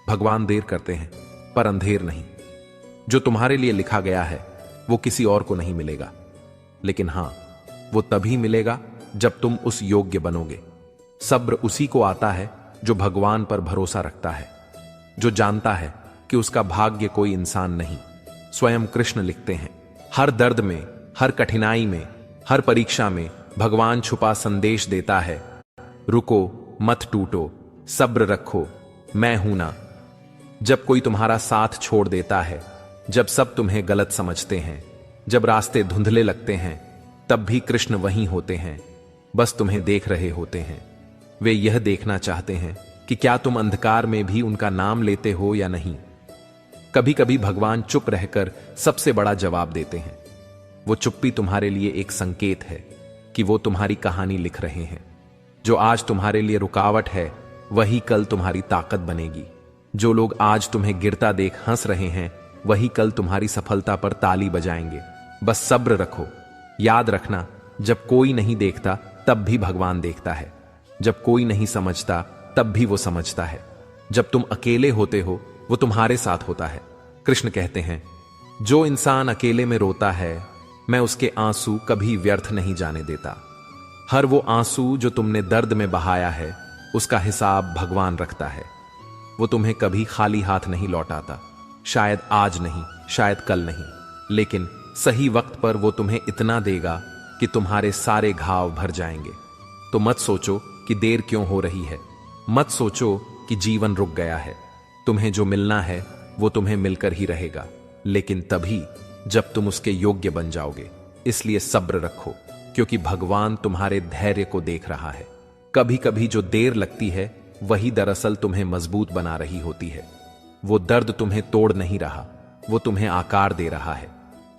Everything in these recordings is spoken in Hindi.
भगवान देर करते हैं पर अंधेर नहीं। जो तुम्हारे लिए लिखा गया है वो किसी और को नहीं मिलेगा, लेकिन हां, वो तभी मिलेगा जब तुम उस योग्य बनोगे। सब्र उसी को आता है जो भगवान पर भरोसा रखता है, जो जानता है कि उसका भाग्य कोई इंसान नहीं। स्वयं कृष्ण लिखते हैं, हर दर्द में, हर कठिनाई में, हर परीक्षा में भगवान छुपा संदेश देता है, रुको, मत टूटो, सब्र रखो, मैं हूं ना। जब कोई तुम्हारा साथ छोड़ देता है, जब सब तुम्हें गलत समझते हैं, जब रास्ते धुंधले लगते हैं, तब भी कृष्ण वहीं होते हैं, बस तुम्हें देख रहे होते हैं। वे यह देखना चाहते हैं कि क्या तुम अंधकार में भी उनका नाम लेते हो या नहीं। कभी कभी भगवान चुप रहकर सबसे बड़ा जवाब देते हैं। वो चुप्पी तुम्हारे लिए एक संकेत है कि वो तुम्हारी कहानी लिख रहे हैं। जो आज तुम्हारे लिए रुकावट है वही कल तुम्हारी ताकत बनेगी। जो लोग आज तुम्हें गिरता देख हंस रहे हैं वही कल तुम्हारी सफलता पर ताली बजाएंगे। बस सब्र रखो। याद रखना, जब कोई नहीं देखता तब भी भगवान देखता है, जब कोई नहीं समझता तब भी वो समझता है, जब तुम अकेले होते हो वो तुम्हारे साथ होता है। कृष्ण कहते हैं, जो इंसान अकेले में रोता है मैं उसके आंसू कभी व्यर्थ नहीं जाने देता। हर वो आंसू जो तुमने दर्द में बहाया है उसका हिसाब भगवान रखता है। वो तुम्हें कभी खाली हाथ नहीं लौटाता, शायद आज नहीं, शायद कल नहीं, लेकिन सही वक्त पर वो तुम्हें इतना देगा कि तुम्हारे सारे घाव भर जाएंगे। तो मत सोचो कि देर क्यों हो रही है, मत सोचो कि जीवन रुक गया है। तुम्हें जो मिलना है वो तुम्हें मिलकर ही रहेगा, लेकिन तभी जब तुम उसके योग्य बन जाओगे। इसलिए सब्र रखो, क्योंकि भगवान तुम्हारे धैर्य को देख रहा है। कभी कभी जो देर लगती है वही दरअसल तुम्हें मजबूत बना रही होती है। वो दर्द तुम्हें तोड़ नहीं रहा, वो तुम्हें आकार दे रहा है।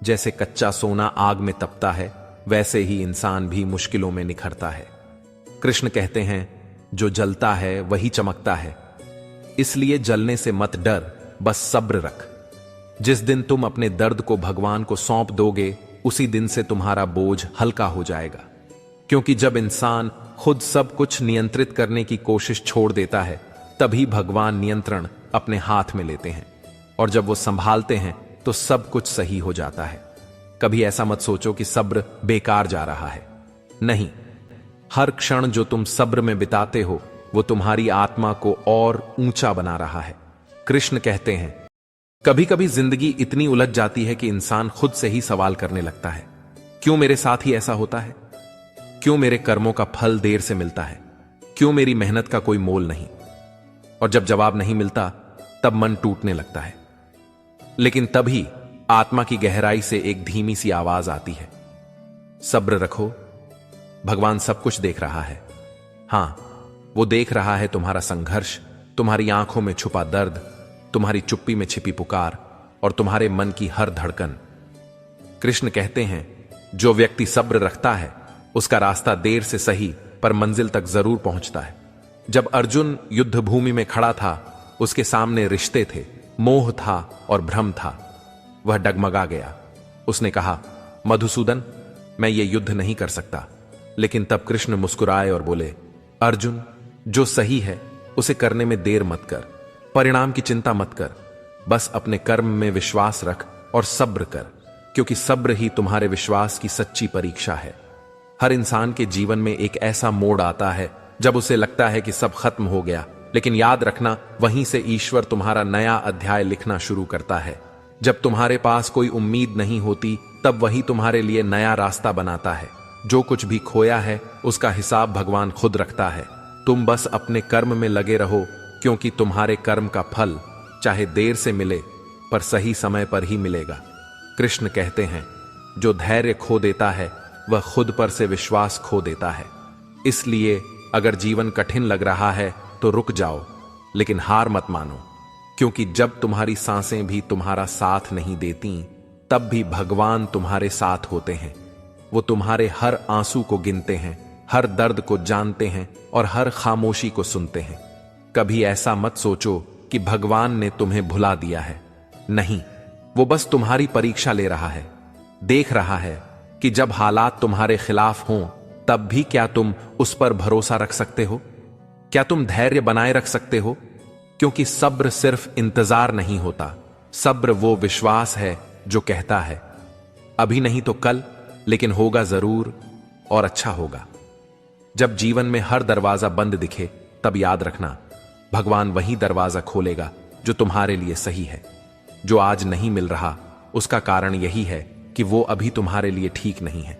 जैसे कच्चा सोना आग में तपता है, वैसे ही इंसान भी मुश्किलों में निखरता है। कृष्ण कहते हैं, जो जलता है वही चमकता है। इसलिए जलने से मत डर, बस सब्र रख। जिस दिन तुम अपने दर्द को भगवान को सौंप दोगे उसी दिन से तुम्हारा बोझ हल्का हो जाएगा। क्योंकि जब इंसान खुद सब कुछ नियंत्रित करने की कोशिश छोड़ देता है तभी भगवान नियंत्रण अपने हाथ में लेते हैं, और जब वो संभालते हैं तो सब कुछ सही हो जाता है। कभी ऐसा मत सोचो कि सब्र बेकार जा रहा है। नहीं, हर क्षण जो तुम सब्र में बिताते हो वो तुम्हारी आत्मा को और ऊंचा बना रहा है। कृष्ण कहते हैं, कभी कभी जिंदगी इतनी उलझ जाती है कि इंसान खुद से ही सवाल करने लगता है, क्यों मेरे साथ ही ऐसा होता है? क्यों मेरे कर्मों का फल देर से मिलता है? क्यों मेरी मेहनत का कोई मोल नहीं? और जब जवाब नहीं मिलता तब मन टूटने लगता है। लेकिन तभी आत्मा की गहराई से एक धीमी सी आवाज आती है, सब्र रखो, भगवान सब कुछ देख रहा है। हां, वो देख रहा है तुम्हारा संघर्ष, तुम्हारी आंखों में छुपा दर्द, तुम्हारी चुप्पी में छिपी पुकार और तुम्हारे मन की हर धड़कन। कृष्ण कहते हैं, जो व्यक्ति सब्र रखता है उसका रास्ता देर से सही पर मंजिल तक जरूर पहुंचता है। जब अर्जुन युद्ध भूमि में खड़ा था उसके सामने रिश्ते थे, मोह था और भ्रम था। वह डगमगा गया। उसने कहा, मधुसूदन, मैं ये युद्ध नहीं कर सकता। लेकिन तब कृष्ण मुस्कुराए और बोले, अर्जुन, जो सही है उसे करने में देर मत कर, परिणाम की चिंता मत कर, बस अपने कर्म में विश्वास रख और सब्र कर, क्योंकि सब्र ही तुम्हारे विश्वास की सच्ची परीक्षा है। हर इंसान के जीवन में एक ऐसा मोड़ आता है जब उसे लगता है कि सब खत्म हो गया, लेकिन याद रखना, वहीं से ईश्वर तुम्हारा नया अध्याय लिखना शुरू करता है। जब तुम्हारे पास कोई उम्मीद नहीं होती तब वही तुम्हारे लिए नया रास्ता बनाता है। जो कुछ भी खोया है उसका हिसाब भगवान खुद रखता है। तुम बस अपने कर्म में लगे रहो, क्योंकि तुम्हारे कर्म का फल चाहे देर से मिले पर सही समय पर ही मिलेगा। कृष्ण कहते हैं, जो धैर्य खो देता है वह खुद पर से विश्वास खो देता है। इसलिए अगर जीवन कठिन लग रहा है तो रुक जाओ, लेकिन हार मत मानो, क्योंकि जब तुम्हारी सांसें भी तुम्हारा साथ नहीं देती तब भी भगवान तुम्हारे साथ होते हैं। वो तुम्हारे हर आंसू को गिनते हैं, हर दर्द को जानते हैं और हर खामोशी को सुनते हैं। कभी ऐसा मत सोचो कि भगवान ने तुम्हें भुला दिया है। नहीं, वो बस तुम्हारी परीक्षा ले रहा है। देख रहा है कि जब हालात तुम्हारे खिलाफ हों तब भी क्या तुम उस पर भरोसा रख सकते हो? क्या तुम धैर्य बनाए रख सकते हो? क्योंकि सब्र सिर्फ इंतजार नहीं होता, सब्र वो विश्वास है जो कहता है अभी नहीं तो कल, लेकिन होगा जरूर और अच्छा होगा। जब जीवन में हर दरवाजा बंद दिखे तब याद रखना, भगवान वही दरवाजा खोलेगा जो तुम्हारे लिए सही है। जो आज नहीं मिल रहा उसका कारण यही है कि वो अभी तुम्हारे लिए ठीक नहीं है।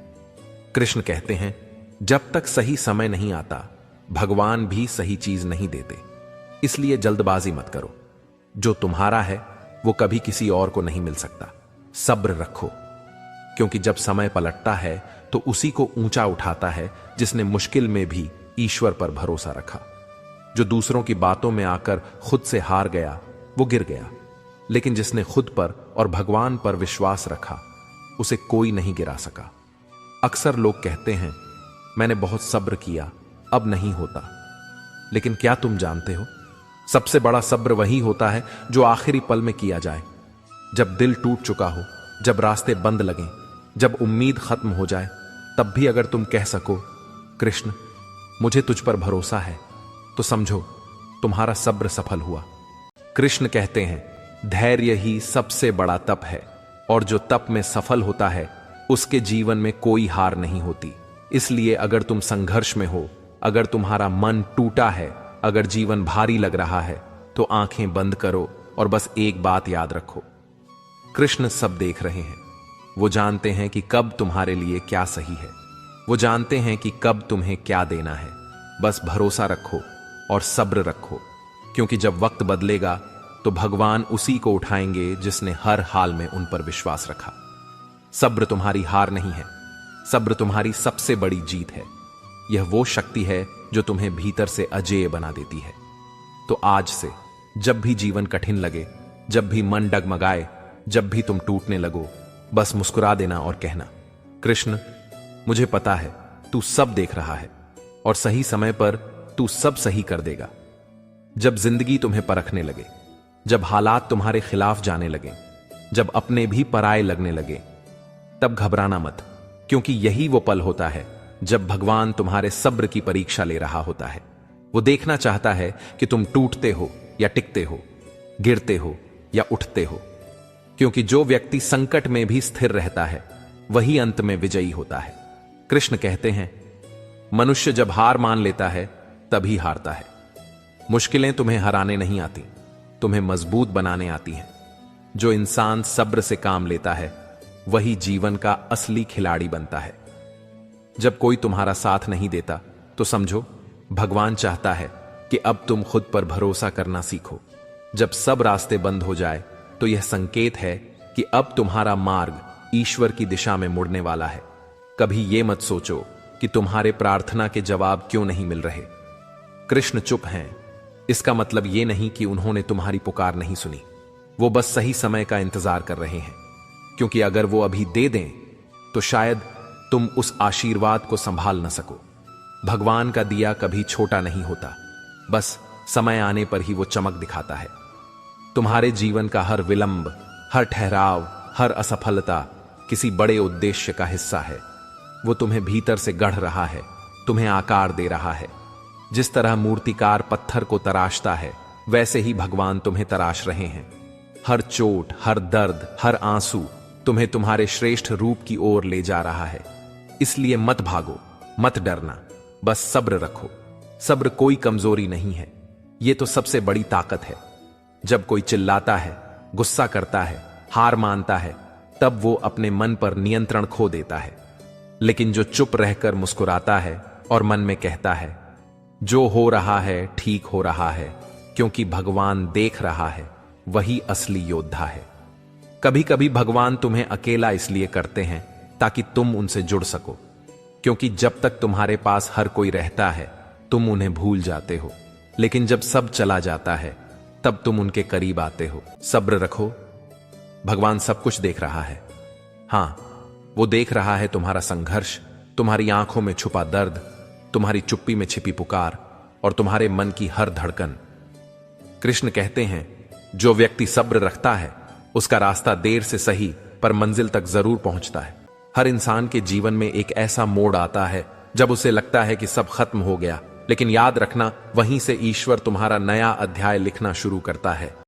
कृष्ण कहते हैं, जब तक सही समय नहीं आता भगवान भी सही चीज नहीं देते, इसलिए जल्दबाजी मत करो। जो तुम्हारा है वो कभी किसी और को नहीं मिल सकता। सब्र रखो, क्योंकि जब समय पलटता है तो उसी को ऊंचा उठाता है जिसने मुश्किल में भी ईश्वर पर भरोसा रखा। जो दूसरों की बातों में आकर खुद से हार गया वो गिर गया, लेकिन जिसने खुद पर और भगवान पर विश्वास रखा उसे कोई नहीं गिरा सका। अक्सर लोग कहते हैं, मैंने बहुत सब्र किया अब नहीं होता, लेकिन क्या तुम जानते हो, सबसे बड़ा सब्र वही होता है जो आखिरी पल में किया जाए, जब दिल टूट चुका हो, जब रास्ते बंद लगें, जब उम्मीद खत्म हो जाए, तब भी अगर तुम कह सको, कृष्ण मुझे तुझ पर भरोसा है, तो समझो तुम्हारा सब्र सफल हुआ। कृष्ण कहते हैं, धैर्य ही सबसे बड़ा तप है, और जो तप में सफल होता है उसके जीवन में कोई हार नहीं होती। इसलिए अगर तुम संघर्ष में हो, अगर तुम्हारा मन टूटा है, अगर जीवन भारी लग रहा है, तो आंखें बंद करो और बस एक बात याद रखो, कृष्ण सब देख रहे हैं। वो जानते हैं कि कब तुम्हारे लिए क्या सही है, वो जानते हैं कि कब तुम्हें क्या देना है। बस भरोसा रखो और सब्र रखो, क्योंकि जब वक्त बदलेगा तो भगवान उसी को उठाएंगे जिसने हर हाल में उन पर विश्वास रखा। सब्र तुम्हारी हार नहीं है, सब्र तुम्हारी सबसे बड़ी जीत है। यह वो शक्ति है जो तुम्हें भीतर से अजेय बना देती है। तो आज से जब भी जीवन कठिन लगे, जब भी मन डगमगाए, जब भी तुम टूटने लगो, बस मुस्कुरा देना और कहना, कृष्ण मुझे पता है तू सब देख रहा है और सही समय पर तू सब सही कर देगा। जब जिंदगी तुम्हें परखने लगे, जब हालात तुम्हारे खिलाफ जाने लगे, जब अपने भी पराये लगने लगे, तब घबराना मत, क्योंकि यही वो पल होता है जब भगवान तुम्हारे सब्र की परीक्षा ले रहा होता है। वो देखना चाहता है कि तुम टूटते हो या टिकते हो, गिरते हो या उठते हो, क्योंकि जो व्यक्ति संकट में भी स्थिर रहता है वही अंत में विजयी होता है। कृष्ण कहते हैं, मनुष्य जब हार मान लेता है तभी हारता है। मुश्किलें तुम्हें हराने नहीं आती, तुम्हें मजबूत बनाने आती हैं। जो इंसान सब्र से काम लेता है वही जीवन का असली खिलाड़ी बनता है। जब कोई तुम्हारा साथ नहीं देता तो समझो भगवान चाहता है कि अब तुम खुद पर भरोसा करना सीखो। जब सब रास्ते बंद हो जाए तो यह संकेत है कि अब तुम्हारा मार्ग ईश्वर की दिशा में मुड़ने वाला है। कभी यह मत सोचो कि तुम्हारे प्रार्थना के जवाब क्यों नहीं मिल रहे। कृष्ण चुप हैं, इसका मतलब यह नहीं कि उन्होंने तुम्हारी पुकार नहीं सुनी, वो बस सही समय का इंतजार कर रहे हैं। क्योंकि अगर वो अभी दे दें तो शायद तुम उस आशीर्वाद को संभाल न सको। भगवान का दिया कभी छोटा नहीं होता, बस समय आने पर ही वो चमक दिखाता है। तुम्हारे जीवन का हर विलंब, हर ठहराव, हर असफलता किसी बड़े उद्देश्य का हिस्सा है। वो तुम्हें भीतर से गढ़ रहा है, तुम्हें आकार दे रहा है। जिस तरह मूर्तिकार पत्थर को तराशता है, वैसे ही भगवान तुम्हें तराश रहे हैं। हर चोट, हर दर्द, हर आंसू तुम्हें तुम्हारे श्रेष्ठ रूप की ओर ले जा रहा है। इसलिए मत भागो, मत डरना, बस सब्र रखो। सब्र कोई कमजोरी नहीं है, यह तो सबसे बड़ी ताकत है। जब कोई चिल्लाता है, गुस्सा करता है, हार मानता है, तब वो अपने मन पर नियंत्रण खो देता है। लेकिन जो चुप रहकर मुस्कुराता है और मन में कहता है, जो हो रहा है ठीक हो रहा है, क्योंकि भगवान देख रहा है, वही असली योद्धा है। कभी कभी भगवान तुम्हें अकेला इसलिए करते हैं ताकि तुम उनसे जुड़ सको, क्योंकि जब तक तुम्हारे पास हर कोई रहता है तुम उन्हें भूल जाते हो, लेकिन जब सब चला जाता है तब तुम उनके करीब आते हो। सब्र रखो, भगवान सब कुछ देख रहा है। हां, वो देख रहा है तुम्हारा संघर्ष, तुम्हारी आंखों में छुपा दर्द, तुम्हारी चुप्पी में छिपी पुकार और तुम्हारे मन की हर धड़कन। कृष्ण कहते हैं, जो व्यक्ति सब्र रखता है उसका रास्ता देर से सही पर मंजिल तक जरूर पहुंचता है। हर इंसान के जीवन में एक ऐसा मोड़ आता है जब उसे लगता है कि सब खत्म हो गया, लेकिन याद रखना, वहीं से ईश्वर तुम्हारा नया अध्याय लिखना शुरू करता है।